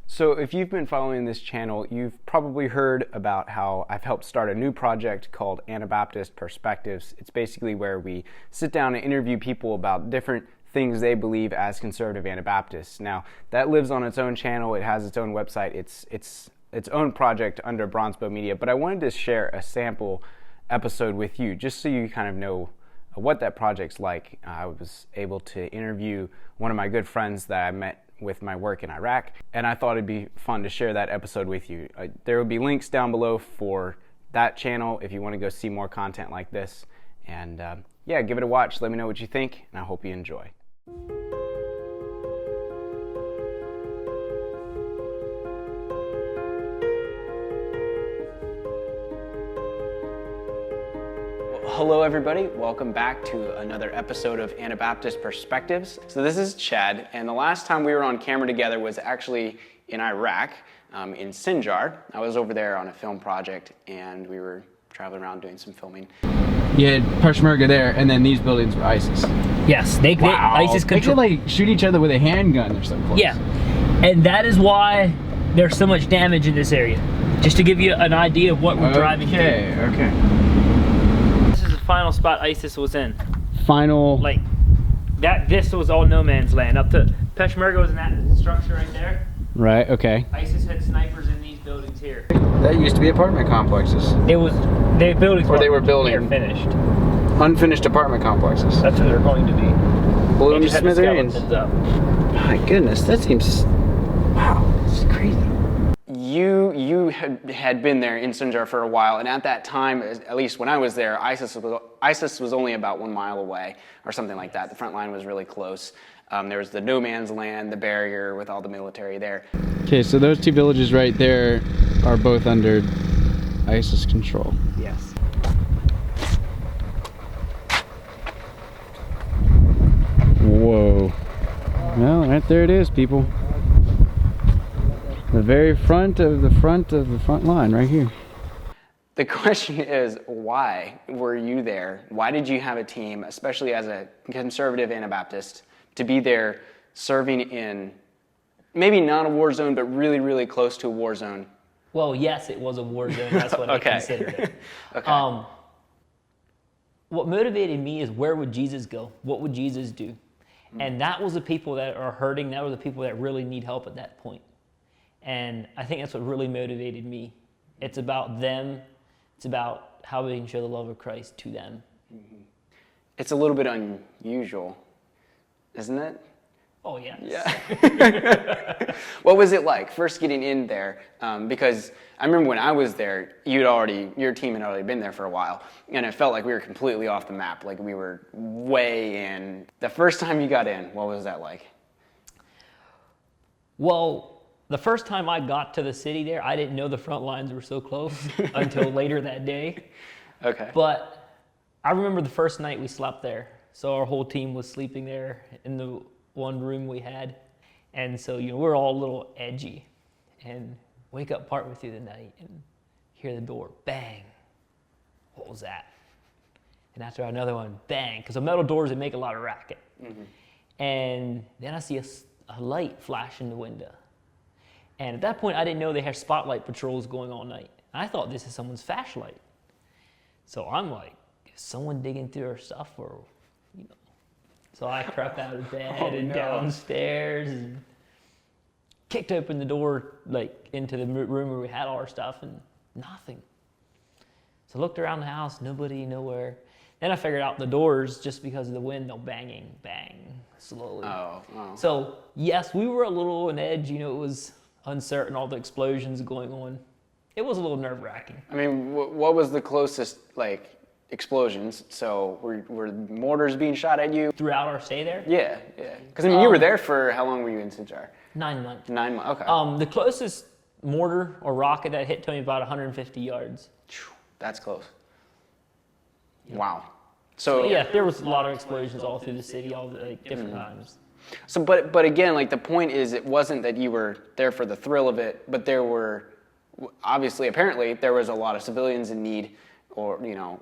So if you've been following this channel, you've probably heard about how I've helped start a new project called Anabaptist Perspectives. It's basically where we sit down and interview people about different things they believe as conservative Anabaptists. Now, that lives on its own channel. It has its own website. It's its own project under Bronzebow Media. But I wanted to share a sample episode with you just so you kind of know what that project's like. I was able to interview one of my good friends that I met with my work in Iraq, and I thought it'd be fun to share that episode with you. There will be links down below for that channel if you want to go see more content like this. And yeah, give it a watch. Let me know what you think, and I hope you enjoy. Hello everybody, welcome back to another episode of Anabaptist Perspectives. So this is Chad, and the last time we were on camera together was actually in Iraq, in Sinjar. I was over there on a film project, and we were traveling around doing some filming. You had Peshmerga there, and then these buildings were ISIS. Yes, Wow. ISIS control. They could like shoot each other with a handgun. They're so close. Yeah, and that is why there's so much damage in this area. Just to give you an idea of what we're driving through. Okay. This is the final spot ISIS was in. Final. Like that. This was all no man's land. Up to Peshmerga was in that structure right there. Right. Okay. ISIS had snipers in these buildings here. That used to be apartment complexes. It was they buildings. Or they were building. They're finished. Unfinished apartment complexes. That's what they're going to be. Balloon They just had the smithereens. skeletons up. My goodness, that seems. Wow, this is crazy. You had been there in Sinjar for a while, and at that time, at least when I was there, ISIS was only about 1 mile away, or something like that. The front line was really close. There was the no man's land, the barrier with all the military there. Okay, so those two villages right there are both under ISIS control. Yes. Whoa. Well, right there it is, people. The very front of the front line, right here. The question is, why were you there? Why did you have a team, especially as a conservative Anabaptist, to be there serving in maybe not a war zone, but really, really close to a war zone? Well, yes, it was a war zone. That's what Okay. I considered it. Okay. What motivated me is, where would Jesus go? What would Jesus do? And that was the people that are hurting. That were the people that really need help at that point. And I think that's what really motivated me. It's about them. It's about how we can show the love of Christ to them. It's a little bit unusual, isn't it? Oh, yes. Yeah. What was it like first getting in there? Because I remember when I was there, your team had already been there for a while, and it felt like we were completely off the map, like we were way in. The first time you got in, what was that like? Well, the first time I got to the city there, I didn't know the front lines were so close until later that day. Okay. But I remember the first night we slept there. So our whole team was sleeping there in the one room we had. And so, we're all a little edgy. And wake up partway through the night and hear the door, bang. What was that? And after another one, bang. Because the metal doors, they make a lot of racket. Mm-hmm. And then I see a light flash in the window. And at that point, I didn't know they had spotlight patrols going all night. I thought this is someone's flashlight. So I'm like, is someone digging through our stuff? Or, So I crept out of bed and downstairs and kicked open the door, like into the room where we had all our stuff, and nothing. So I looked around the house, nobody, nowhere. Then I figured out the doors, just because of the wind, they're banging, bang, slowly. Oh. So yes, we were a little on edge. It was uncertain, all the explosions going on. It was a little nerve-wracking. I mean, what was the closest, explosions? So were mortars being shot at you? Throughout our stay there? Yeah. Because, you were there for, how long were you in Sinjar? 9 months. 9 months, okay. The closest mortar or rocket that hit to me about 150 yards. That's close. Yeah. Wow. So yeah, there was a lot of explosions all through the city, all the different times. So, but again, the point is, it wasn't that you were there for the thrill of it, but there were, apparently, there was a lot of civilians in need, or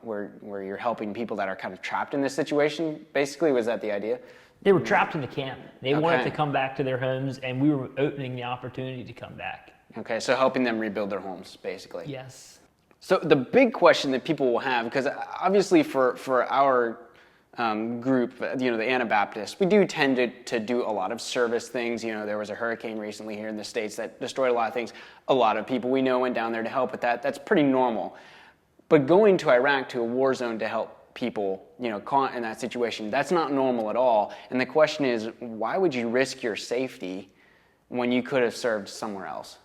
where you're helping people that are kind of trapped in this situation. Basically, was that the idea? They were trapped in the camp. They wanted Okay. to come back to their homes, and we were opening the opportunity to come back. Okay, so helping them rebuild their homes, basically. Yes. So the big question that people will have, because obviously for our group, the Anabaptists, we do tend to do a lot of service things. There was a hurricane recently here in the States that destroyed a lot of things. A lot of people we know went down there to help with that. That's pretty normal. But going to Iraq, to a war zone, to help people, caught in that situation, that's not normal at all. And the question is, why would you risk your safety when you could have served somewhere else?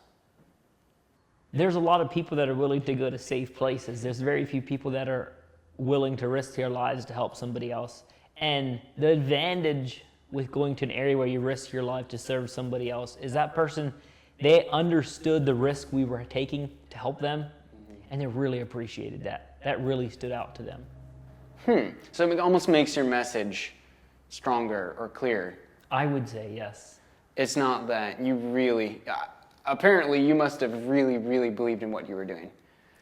There's a lot of people that are willing to go to safe places. There's very few people that are willing to risk their lives to help somebody else. And the advantage with going to an area where you risk your life to serve somebody else is that person, they understood the risk we were taking to help them, and they really appreciated that. That really stood out to them. So it almost makes your message stronger or clearer. I would say yes. It's not that you really, apparently you must have really, really believed in what you were doing.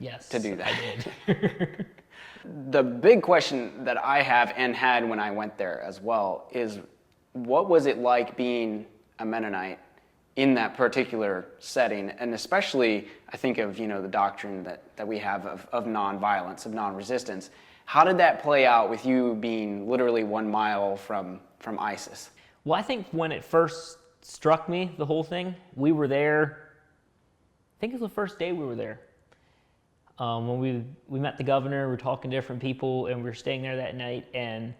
Yes, To do that. I did. The big question that I have and had when I went there as well is, what was it like being a Mennonite in that particular setting? And especially, I think of, the doctrine that we have of nonviolence, of non-resistance. How did that play out with you being literally 1 mile from ISIS? Well, I think when it first struck me, the whole thing, we were there, I think it was the first day we were there. When we met the governor, we were talking to different people, and we were staying there that night, and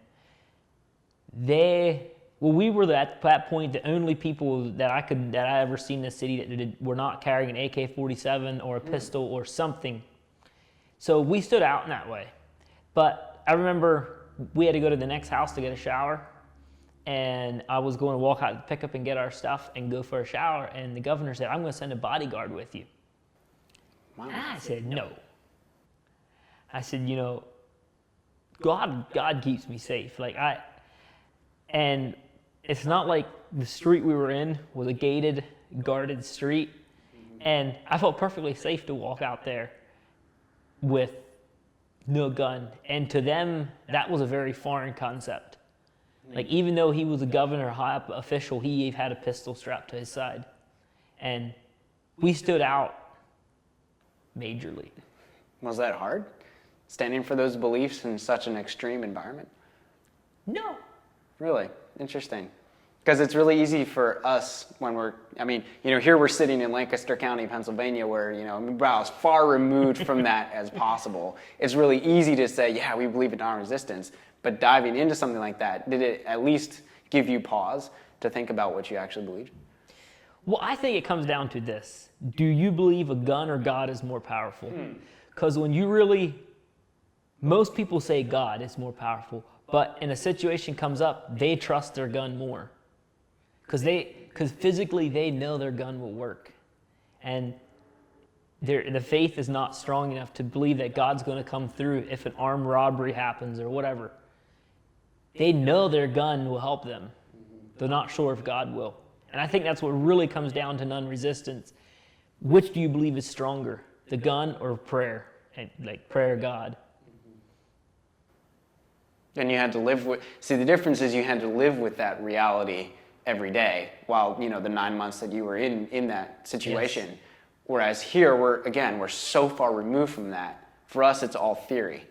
we were at that point the only people that I ever seen in the city that were not carrying an AK-47 or a pistol or something. So we stood out in that way. But I remember we had to go to the next house to get a shower, and I was going to walk out to pick up and get our stuff and go for a shower, and the governor said, "I'm going to send a bodyguard with you." Wow. And I said, "No." I said, God keeps me safe. And it's not like the street we were in was a gated, guarded street. And I felt perfectly safe to walk out there with no gun. And to them, that was a very foreign concept. Even though he was a governor, high up official, he had a pistol strapped to his side. And we stood out majorly. Was that hard? Standing for those beliefs in such an extreme environment? No. Really? Interesting. Because it's really easy for us when here we're sitting in Lancaster County, Pennsylvania, where, about as far removed from that as possible. It's really easy to say, yeah, we believe in non-resistance, but diving into something like that, did it at least give you pause to think about what you actually believed? Well, I think it comes down to this. Do you believe a gun or God is more powerful? Because most people say God is more powerful, but in a situation comes up, they trust their gun more. Because physically they know their gun will work. And the faith is not strong enough to believe that God's going to come through if an armed robbery happens or whatever. They know their gun will help them. They're not sure if God will. And I think that's what really comes down to non-resistance. Which do you believe is stronger, the gun or prayer? And prayer, God. And you had to live with, the difference is you had to live with that reality every day while, the 9 months that you were in that situation. Yes. Whereas here, we're so far removed from that. For us, it's all theory.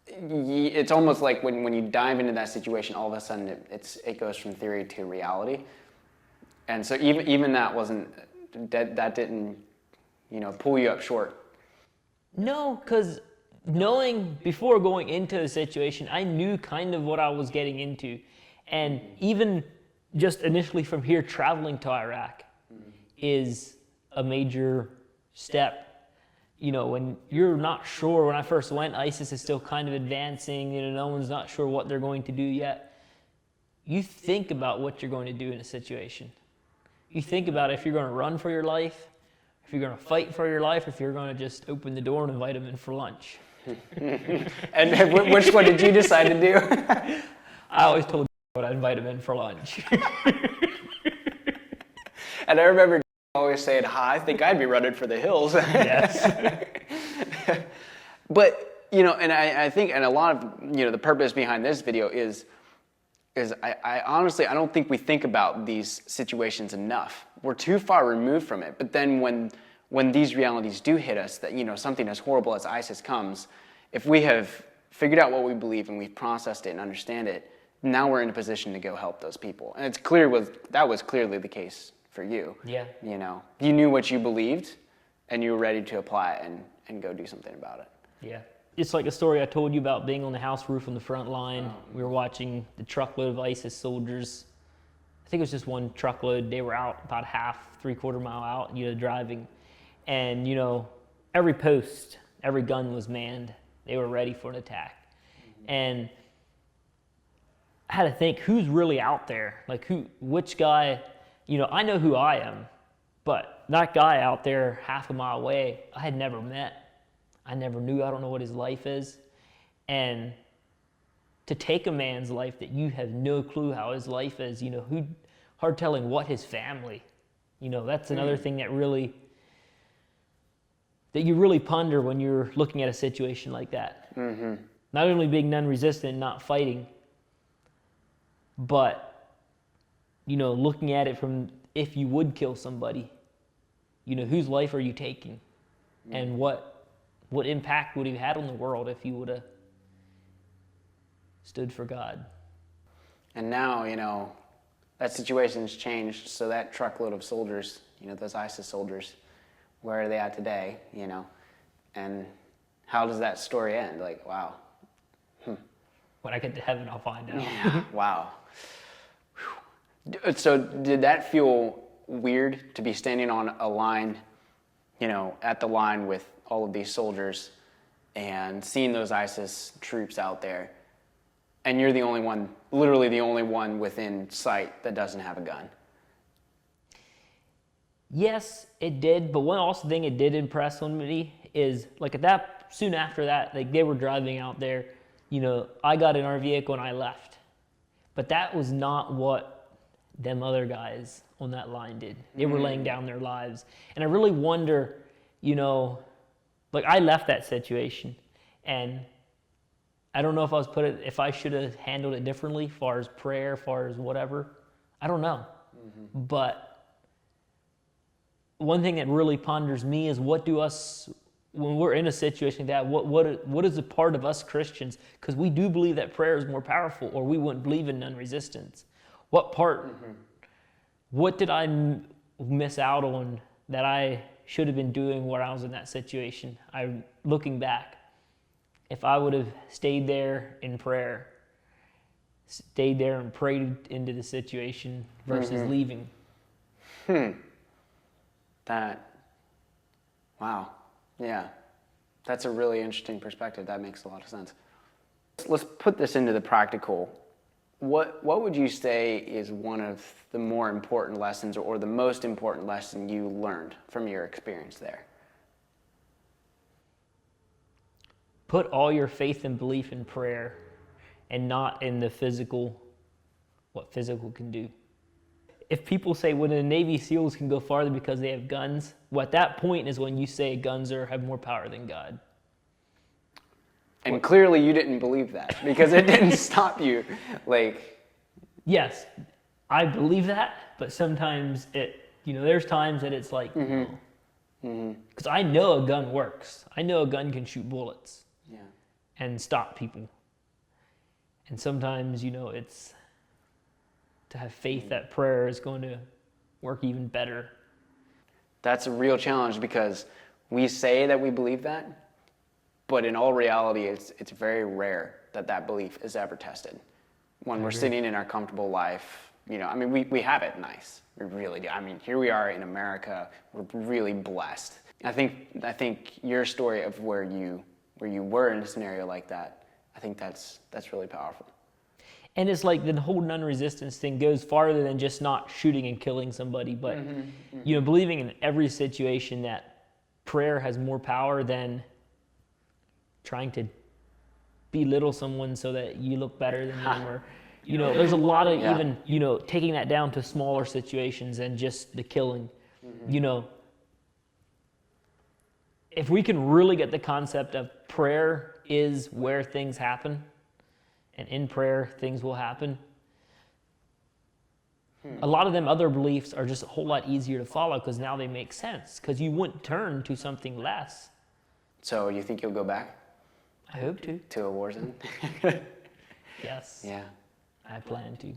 It's almost like when you dive into that situation, all of a sudden it goes from theory to reality. And so even that that didn't, pull you up short. No, because knowing before going into the situation, I knew kind of what I was getting into. And even just initially from here traveling to Iraq is a major step. When you're not sure, when I first went, ISIS is still kind of advancing, no one's not sure what they're going to do yet. You think about what you're going to do in a situation. You think about if you're going to run for your life, if you're going to fight for your life, if you're going to just open the door and invite them in for lunch. And which one did you decide to do? I always told I'd invite them in for lunch. And I remember always saying, I think I'd be running for the hills. Yes. But, and I think, and a lot of, the purpose behind this video is is I honestly, I don't think we think about these situations enough. We're too far removed from it. But then when these realities do hit us, that, something as horrible as ISIS comes, if we have figured out what we believe and we've processed it and understand it, now we're in a position to go help those people. And it's clear that was clearly the case for you. Yeah. You knew what you believed and you were ready to apply it and go do something about it. Yeah. It's like a story I told you about being on the house roof on the front line. We were watching the truckload of ISIS soldiers. I think it was just one truckload. They were out about half, 3/4 mile out, driving. And, every post, every gun was manned. They were ready for an attack. And I had to think, who's really out there? Like which guy, I know who I am, but that guy out there half a mile away, I had never met. I never knew. I don't know what his life is. And to take a man's life that you have no clue how his life is, hard telling what his family, that's another thing that you really ponder when you're looking at a situation like that. Mm-hmm. Not only being non-resistant and not fighting, but, looking at it from if you would kill somebody, whose life are you taking? Mm-hmm. And what impact would he have had on the world if you would have stood for God? And now, that situation's changed, so that truckload of soldiers, those ISIS soldiers, where are they at today, And how does that story end? Like, wow. When I get to heaven, I'll find out. Yeah, wow. So did that feel weird to be standing on a line, at the line with all of these soldiers and seeing those ISIS troops out there, and you're the only one, literally the only one within sight that doesn't have a gun? Yes, it did. But one also thing it did impress on me is, soon after that, they were driving out there, I got in our vehicle and I left. But that was not what them other guys on that line did. They were laying down their lives. And I really wonder, I left that situation, and I don't know if I should have handled it differently, far as prayer, far as whatever. I don't know. Mm-hmm. But one thing that really ponders me is when we're in a situation like that, what is a part of us Christians? Because we do believe that prayer is more powerful, or we wouldn't believe in non-resistance. What did I miss out on that I should have been doing when I was in that situation? Looking back, if I would have stayed there in prayer, stayed there and prayed into the situation versus leaving. Wow. Yeah. That's a really interesting perspective. That makes a lot of sense. Let's put this into the practical. What would you say is one of the more important lessons, or the most important lesson you learned from your experience there? Put all your faith and belief in prayer and not in the what physical can do. If people say, well, the Navy SEALs can go farther because they have guns, at that point is when you say guns have more power than God. And clearly you didn't believe that, because it didn't stop you. Yes, I believe that, but sometimes there's times that it's like, because I know a gun works. I know a gun can shoot bullets and stop people. And sometimes, it's to have faith that prayer is going to work even better. That's a real challenge, because we say that we believe that, but in all reality, it's very rare that belief is ever tested. When we're sitting in our comfortable life, we have it nice. We really do. Here we are in America. We're really blessed. I think your story of where you were in a scenario like that, I think that's really powerful. And it's like the whole non-resistance thing goes farther than just not shooting and killing somebody, but believing in every situation that prayer has more power than trying to belittle someone so that you look better than them, or there's a lot of even taking that down to smaller situations and just the killing. If we can really get the concept of prayer is where things happen, and in prayer things will happen, A lot of them other beliefs are just a whole lot easier to follow because now they make sense, because you wouldn't turn to something less. So you think you'll go back I hope to. to a war zone? Yes. Yeah. I plan to.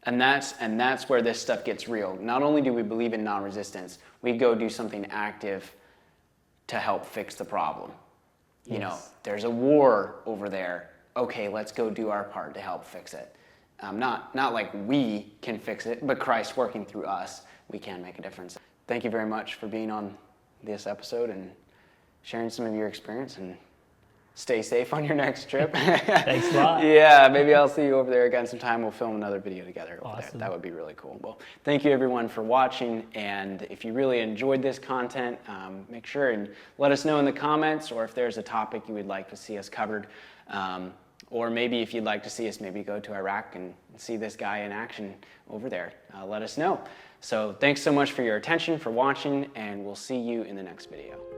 And that's where this stuff gets real. Not only do we believe in non-resistance, we go do something active to help fix the problem. You know, there's a war over there. Okay, let's go do our part to help fix it. Not like we can fix it, but Christ working through us, we can make a difference. Thank you very much for being on this episode and sharing some of your experience, and stay safe on your next trip. Thanks a lot. Yeah, maybe I'll see you over there again sometime. We'll film another video together over there. Awesome. That would be really cool. Well, thank you everyone for watching, and if you really enjoyed this content, make sure and let us know in the comments, or if there's a topic you would like to see us covered. Or maybe if you'd like to see us maybe go to Iraq and see this guy in action over there, let us know. So thanks so much for your attention, for watching, and we'll see you in the next video.